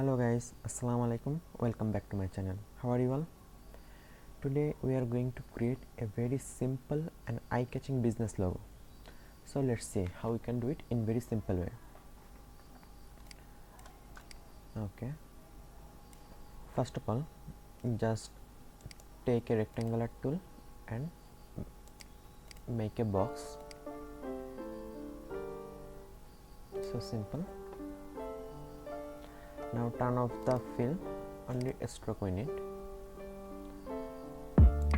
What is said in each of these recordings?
Hello guys, assalamu alaikum. Welcome back to my channel. How are you all? Today we are going to create a very simple and eye-catching business logo. So let's see how we can do it in very simple way. Okay. First of all, just take a rectangular tool and make a box. So simple. Now turn off the fill, only a stroke we need.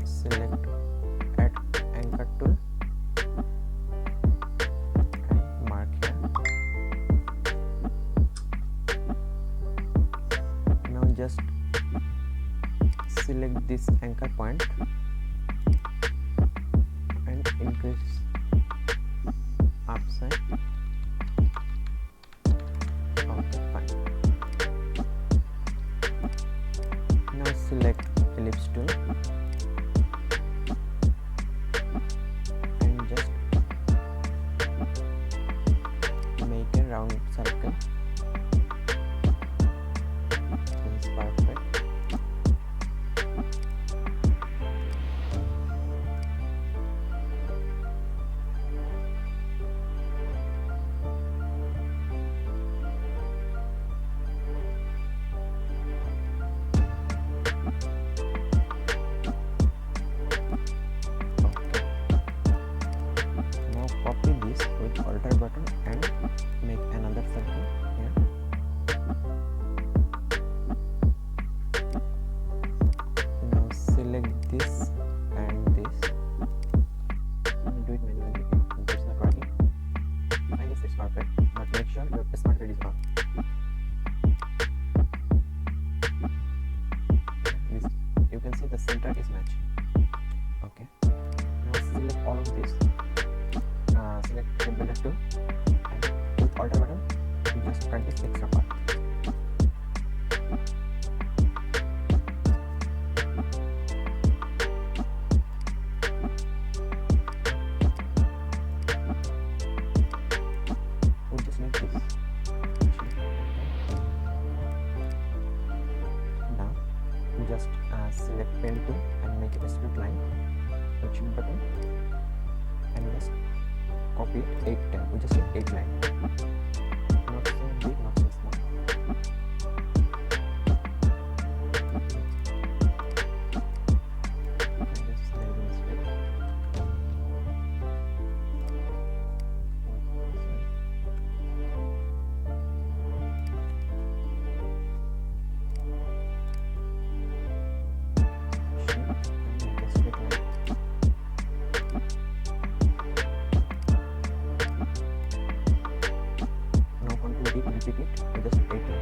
Select add anchor tool and mark here. Now just select this anchor point and increase upside. Okay, fine. Now select ellipse tool and just make a round circle. This is perfect. Copy this with alter button and make another circle here. Now select this and this. Do it manually. It's not working. I guess it's perfect, but make sure your smart grid is on. This, you can see the center is matching. Okay. Now select all of this. Select the builder tool and with alter button you just cut this extra part. We just need this. Now just select pen tool and make it a straight line. Shift button and just copy it 8 times. We just need 8 lines. Not so big, not so small. And just save this way. Shift and make a straight line. Repeat it with just 8 lines.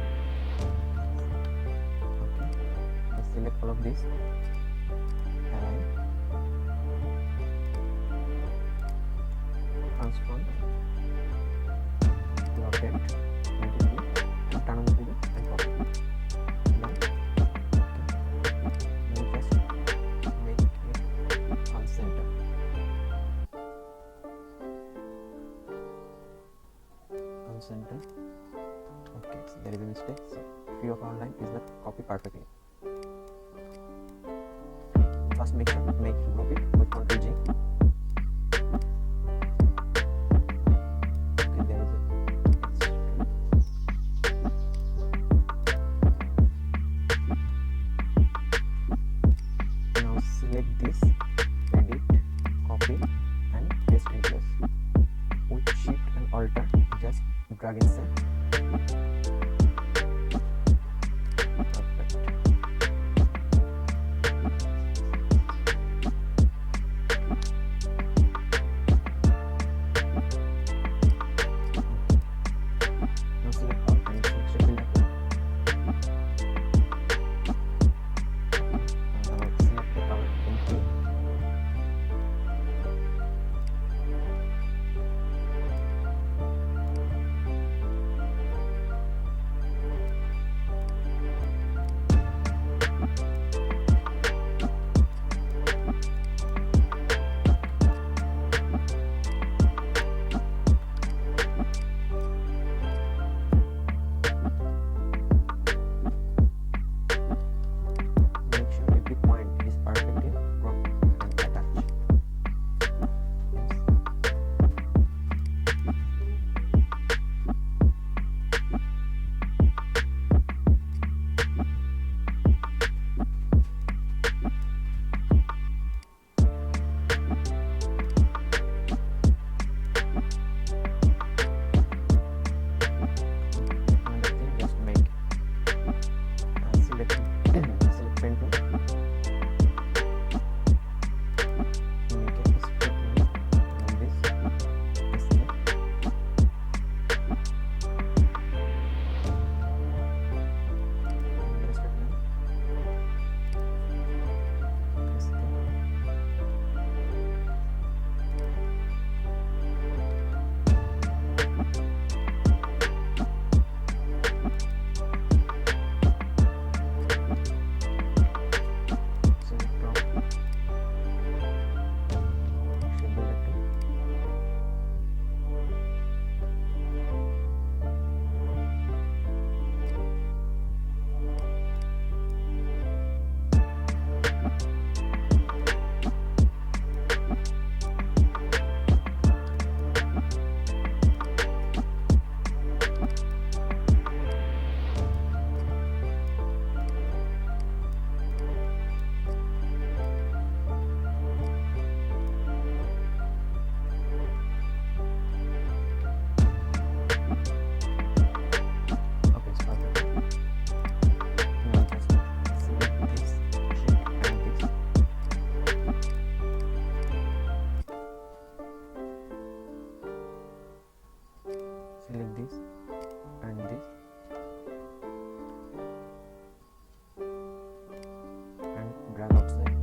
Okay. Just select all of this. Align. Transform. Rotate. 90 degrees. And turn on the video and copy. Done. Okay. Now just make it on center. On center. Okay, so there is a mistake. So few of our line is not copied perfectly. First make sure make group it with Ctrl G. Okay, there is it. Now select this, edit, copy and paste in place. With Shift and Alter, just drag inside. Perfect. Now select all and select builder tool. Select the color in blue. select this and this and drag outside.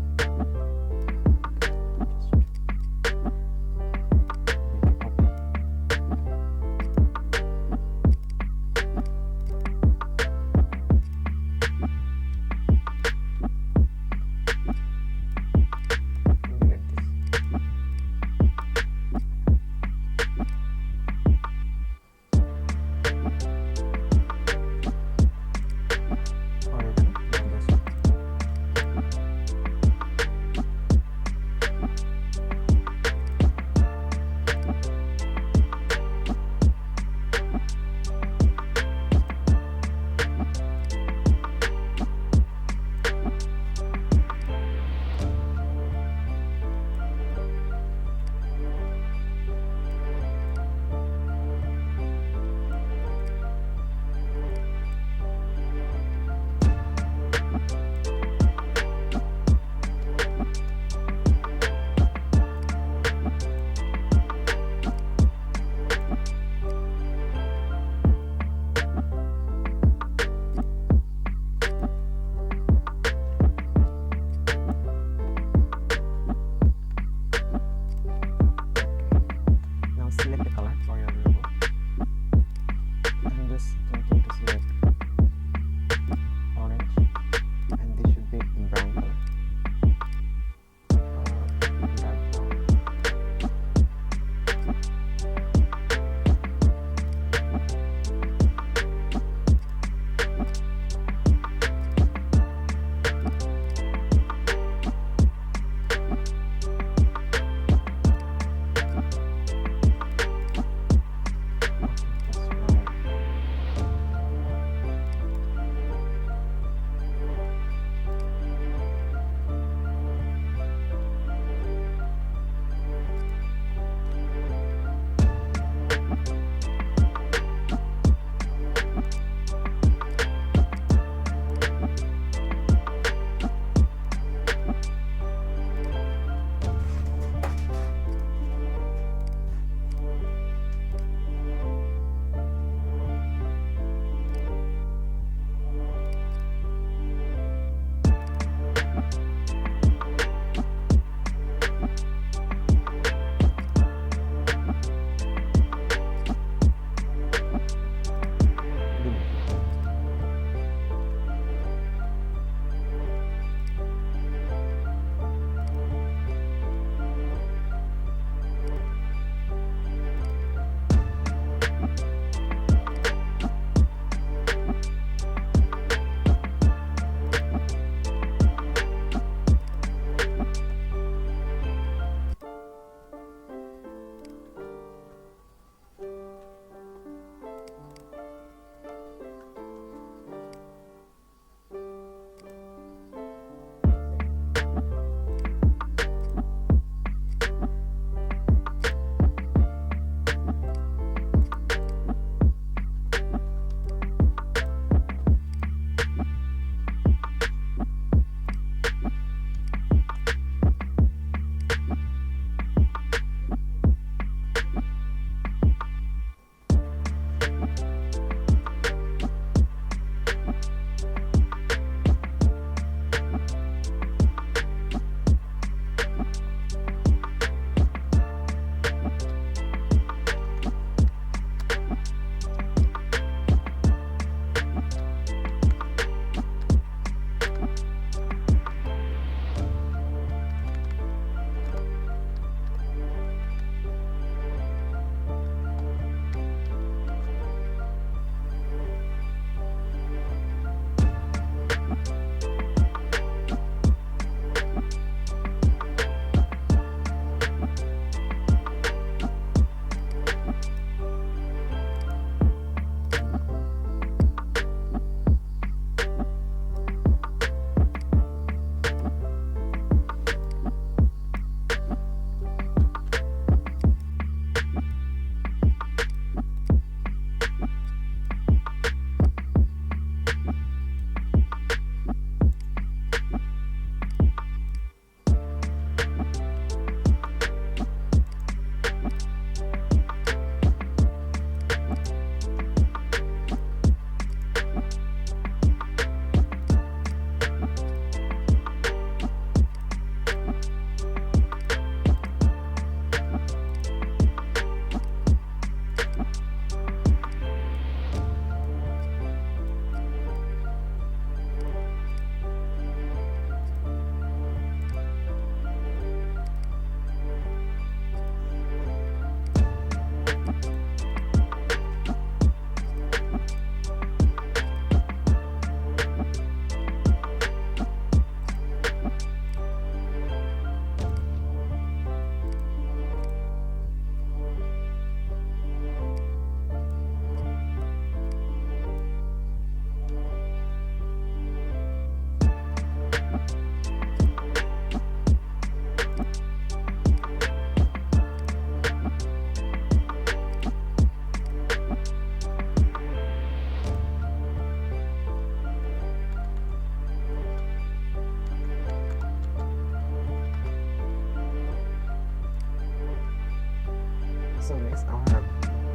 So guys, our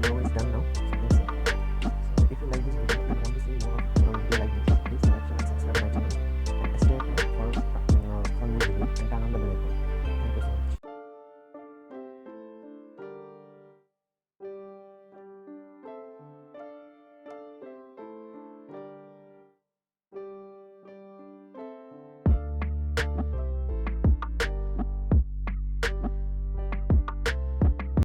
logo is done now. So you can see